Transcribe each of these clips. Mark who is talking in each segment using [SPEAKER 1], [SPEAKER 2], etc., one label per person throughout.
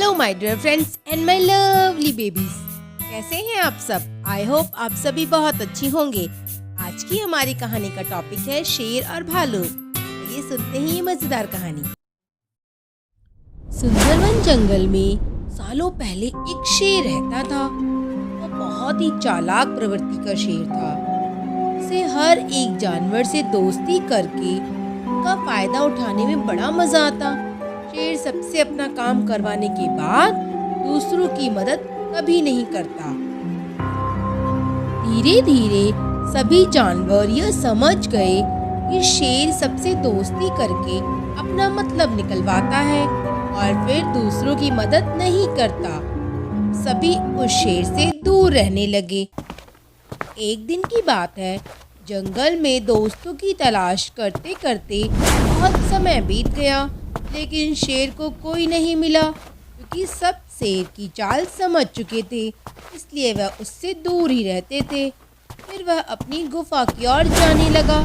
[SPEAKER 1] Hello my dear friends and my lovely babies, कैसे हैं आप सब। आई होप आप सभी बहुत अच्छी होंगे। आज की हमारी कहानी का टॉपिक है शेर और भालू। ये सुनते हैं ये मजेदार कहानी। सुंदरवन जंगल में सालों पहले एक शेर रहता था। वो बहुत ही चालाक प्रवृत्ति का शेर था। उसे हर एक जानवर से दोस्ती करके उनका फायदा उठाने में बड़ा मजा आता। शेर सबसे अपना काम करवाने के बाद दूसरों की मदद कभी नहीं करता। धीरे धीरे सभी जानवर यह समझ गए कि शेर सबसे दोस्ती करके अपना मतलब निकलवाता है और फिर दूसरों की मदद नहीं करता। सभी उस शेर से दूर रहने लगे। एक दिन की बात है, जंगल में दोस्तों की तलाश करते करते बहुत समय बीत गया, लेकिन शेर को कोई नहीं मिला क्योंकि सब शेर की चाल समझ चुके थे, इसलिए वह उससे दूर ही रहते थे। फिर वह अपनी गुफा की ओर जाने लगा।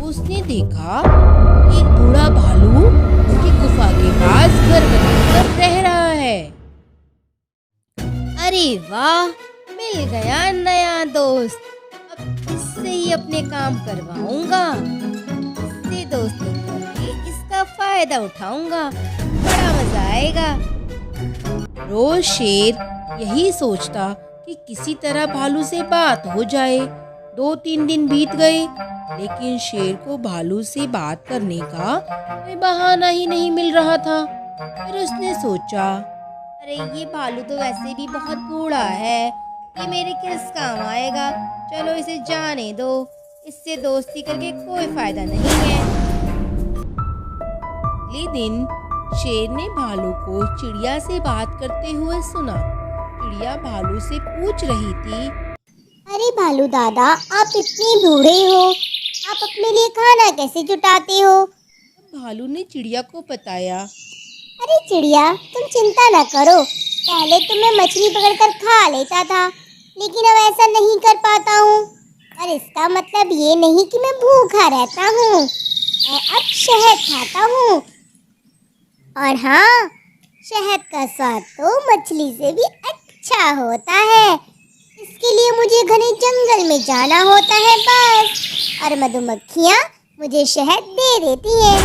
[SPEAKER 1] उसने देखा एक बूढ़ा भालू उसकी गुफा के पास घर बनाकर रह रहा है। अरे वाह, मिल गया नया दोस्त। अब इससे ही अपने काम करवाऊंगा, इससे दोस्ती करके इसका फायदा उठाऊंगा, बड़ा मजा आएगा। रोज शेर यही सोचता कि किसी तरह भालू से बात हो जाए। 2-3 दिन बीत गए, लेकिन शेर को भालू से बात करने का कोई बहाना ही नहीं मिल रहा था। फिर उसने सोचा, अरे ये भालू तो वैसे भी बहुत बूढ़ा है, ये मेरे किस काम आएगा। चलो इसे जाने दो, इससे दोस्ती करके कोई फायदा नहीं है। अगले दिन शेर ने भालू को चिड़िया से बात करते हुए सुना। चिड़िया भालू से पूछ रही थी,
[SPEAKER 2] अरे भालू दादा, आप इतने बूढ़े हो, आप अपने लिए खाना कैसे जुटाते हो।
[SPEAKER 1] भालू ने चिड़िया को बताया,
[SPEAKER 2] अरे चिड़िया, तुम चिंता न करो, पहले तो मैं मछली पकड़कर खा लेता था, लेकिन अब ऐसा नहीं कर पाता हूँ। और इसका मतलब ये नहीं कि मैं भूखा रहता हूँ, मैं अब शहद खाता हूँ। और हाँ, शहद का स्वाद तो मछली से भी अच्छा होता है। इसके लिए मुझे घने जंगल में जाना होता है बस, और मधुमक्खियाँ मुझे शहद दे देती हैं।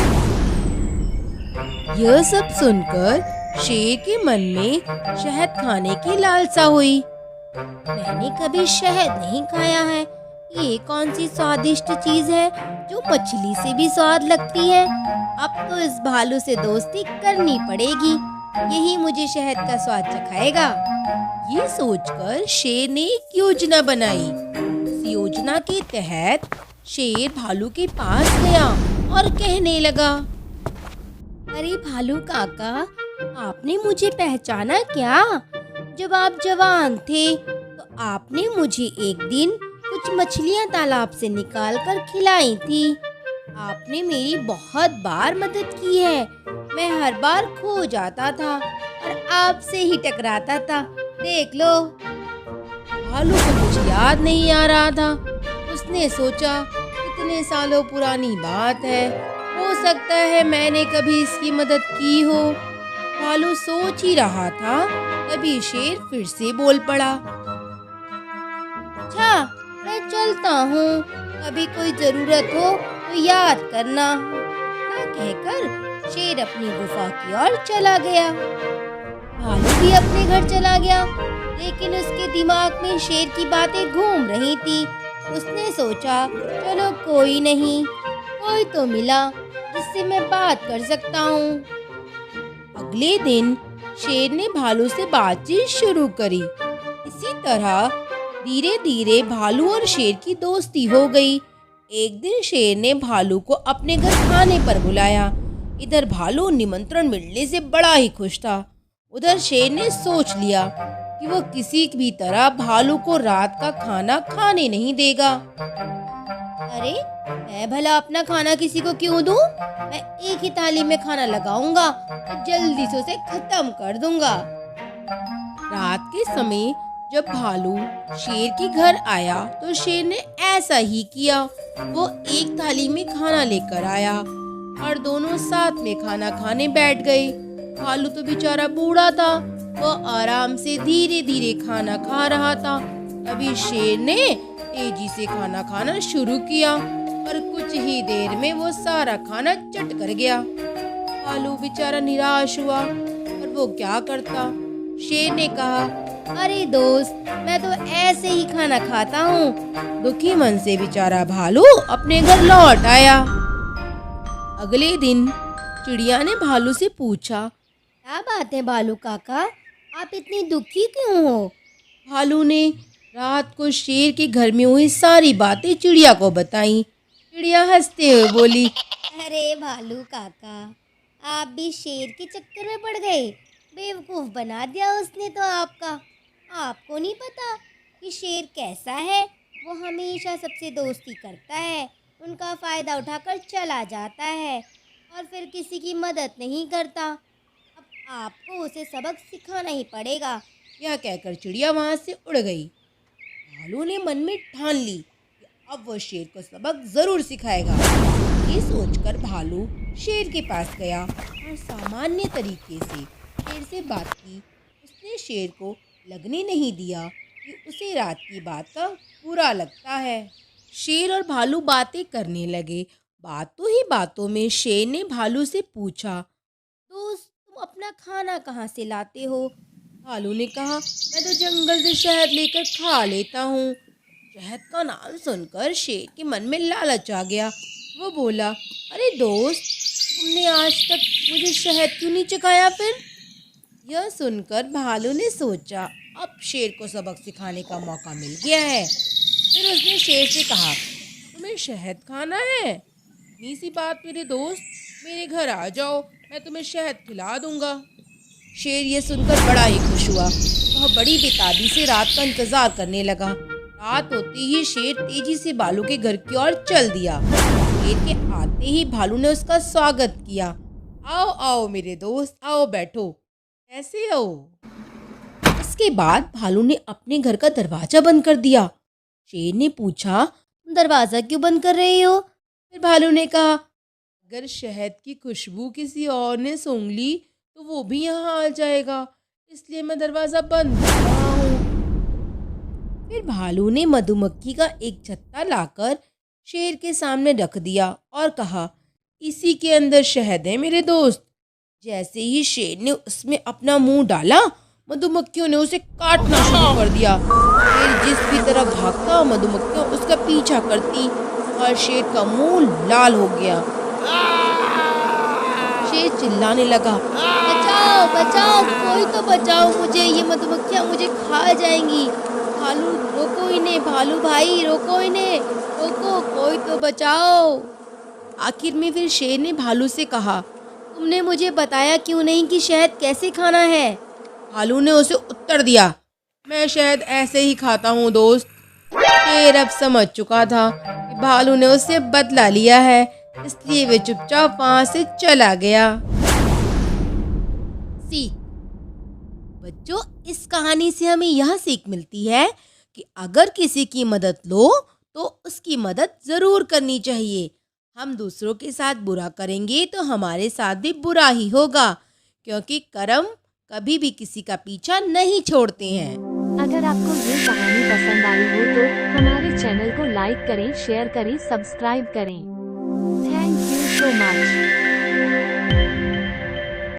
[SPEAKER 1] यह सब सुनकर शेर के मन में शहद खाने की लालसा हुई। मैंने कभी शहद नहीं खाया है, ये कौन सी स्वादिष्ट चीज है जो मछली से भी स्वाद लगती है। अब तो इस भालू से दोस्ती करनी पड़ेगी, यही मुझे शहद का स्वाद चखाएगा। ये सोचकर शेर ने एक योजना बनाई। इस योजना के तहत शेर भालू के पास गया और कहने लगा, अरे भालू काका, आपने मुझे पहचाना क्या? जब आप जवान थे तो आपने मुझे एक दिन कुछ मछलियां तालाब से निकालकर खिलाई थी। आपने मेरी बहुत बार मदद की है। मैं हर बार खो जाता था और आपसे ही टकराता था, देख लो। भालू को कुछ याद नहीं आ रहा था। उसने सोचा, इतने सालों पुरानी बात है, हो सकता है मैंने कभी इसकी मदद की हो। भालू सोच ही रहा था, तभी शेर फिर से बोल पड़ा, अच्छा मैं चलता हूँ, कभी कोई जरूरत हो तो याद करना। इतना कहकर शेर अपनी गुफा की ओर चला गया। भालू भी अपने घर चला गया, लेकिन उसके दिमाग में शेर की बातें घूम रही थी। उसने सोचा, चलो कोई नहीं, कोई तो मिला जिससे मैं बात कर सकता हूँ। अगले दिन शेर ने भालू से बातचीत शुरू करी। इसी तरह धीरे धीरे भालू और शेर की दोस्ती हो गई। एक दिन शेर ने भालू को अपने घर खाने पर बुलाया। इधर भालू निमंत्रण मिलने से बड़ा ही खुश था। उधर शेर ने सोच लिया कि वो किसी भी तरह भालू को रात का खाना खाने नहीं देगा। अरे मैं भला अपना खाना किसी को क्यों दूं? मैं एक ही थाली में खाना लगाऊंगा और जल्दी से उसे खत्म कर दूंगा। रात के समय जब भालू शेर के घर आया तो शेर ने ऐसा ही किया। वो एक थाली में खाना लेकर आया और दोनों साथ में खाना खाने बैठ गए। भालू तो बेचारा बूढ़ा था, वो आराम से धीरे धीरे खाना खा रहा था। तभी शेर ने तेजी से खाना खाना शुरू किया और कुछ ही देर में वो सारा खाना चट कर गया। भालू बेचारा निराश हुआ और वो क्या करता। शेर ने कहा, अरे दोस्त, मैं तो ऐसे ही खाना खाता हूँ। दुखी मन से बेचारा भालू अपने घर लौट आया। अगले दिन चिड़िया ने भालू से पूछा, क्या बात है भालू काका, आप इतनी दुखी क्यों हो? भालू ने रात को शेर के घर में हुई सारी बातें चिड़िया को बताई। चिड़िया हंसते हुए बोली, अरे भालू काका, आप भी शेर के चक्कर में पड़ गए। बेवकूफ़ बना दिया उसने तो आपका। आपको नहीं पता कि शेर कैसा है। वो हमेशा सबसे दोस्ती करता है, उनका फ़ायदा उठाकर चला जाता है और फिर किसी की मदद नहीं करता। अब आपको उसे सबक सिखाना ही पड़ेगा। यह कहकर चिड़िया वहाँ से उड़ गई। भालू ने मन में ठान ली कि अब वो शेर को सबक ज़रूर सिखाएगा। ये सोचकर भालू शेर के पास गया और सामान्य तरीके से शेर से बात की। उसने शेर को लगने नहीं दिया कि उसे रात की बात का बुरा लगता है। शेर और भालू बातें करने लगे। बातों ही बातों में शेर ने भालू से पूछा, दोस्त, तुम अपना खाना कहाँ से लाते हो? भालू ने कहा, मैं तो जंगल से शहद लेकर खा लेता हूँ। शहद का नाम सुनकर शेर के मन में लालच आ गया। वो बोला, अरे दोस्त, तुमने आज तक मुझे शहद क्यों नहीं चखाया फिर? यह सुनकर भालू ने सोचा, अब शेर को सबक सिखाने का मौका मिल गया है। फिर उसने शेर से कहा, तुम्हें शहद खाना है? इतनी सी बात मेरे दोस्त, मेरे घर आ जाओ, मैं तुम्हें शहद खिला दूंगा। शेर ये सुनकर बड़ा ही खुश हुआ। वह बड़ी बेताबी से रात का इंतजार करने लगा। रात होते ही शेर तेजी से भालू के घर की ओर चल दिया। शेर के आते ही भालू ने उसका स्वागत किया। आओ आओ मेरे दोस्त, आओ बैठो, कैसे हो? इसके बाद भालू ने अपने घर का दरवाजा बंद कर दिया। शेर ने पूछा, तुम दरवाजा क्यों बंद कर रहे हो? फिर भालू ने कहा, अगर शहद की खुशबू किसी और ने सूंघ ली तो वो भी यहाँ आ जाएगा, इसलिए मैं दरवाजा बंद कर रहा हूँ। फिर भालू ने मधुमक्खी का एक छत्ता लाकर शेर के सामने रख दिया और कहा, इसी के अंदर शहद है मेरे दोस्त। जैसे ही शेर ने उसमें अपना मुंह डाला, मधुमक्खियों ने उसे काटना शुरू कर दिया। शेर जिस भी तरफ भागता, मधुमक्खियां उसका पीछा करती और शेर का मुंह लाल हो गया। शेर चिल्लाने लगा, बचाओ बचाओ, कोई तो बचाओ मुझे, ये मधुमक्खियां मुझे खा जाएंगी। भालू रोको इन्हें, भालू भाई रोको इन्हें, रोको, कोई तो बचाओ। आखिर में फिर शेर ने भालू से कहा, तुमने मुझे बताया क्यों नहीं कि शहद कैसे खाना है? भालू ने उसे उत्तर दिया, मैं शहद ऐसे ही खाता हूँ दोस्त। शेर अब समझ चुका था कि भालू ने उससे बदला लिया है, इसलिए वे चुपचाप वहां से चला गया। सीख। बच्चों, इस कहानी से हमें यह सीख मिलती है कि अगर किसी की मदद लो तो उसकी मदद ज़रूर करनी चाहिए। हम दूसरों के साथ बुरा करेंगे तो हमारे साथ भी बुरा ही होगा, क्योंकि कर्म कभी भी किसी का पीछा नहीं छोड़ते हैं।
[SPEAKER 3] अगर आपको ये कहानी पसंद आई हो तो हमारे चैनल को लाइक करें, शेयर करें, सब्सक्राइब करें। Thank you so much.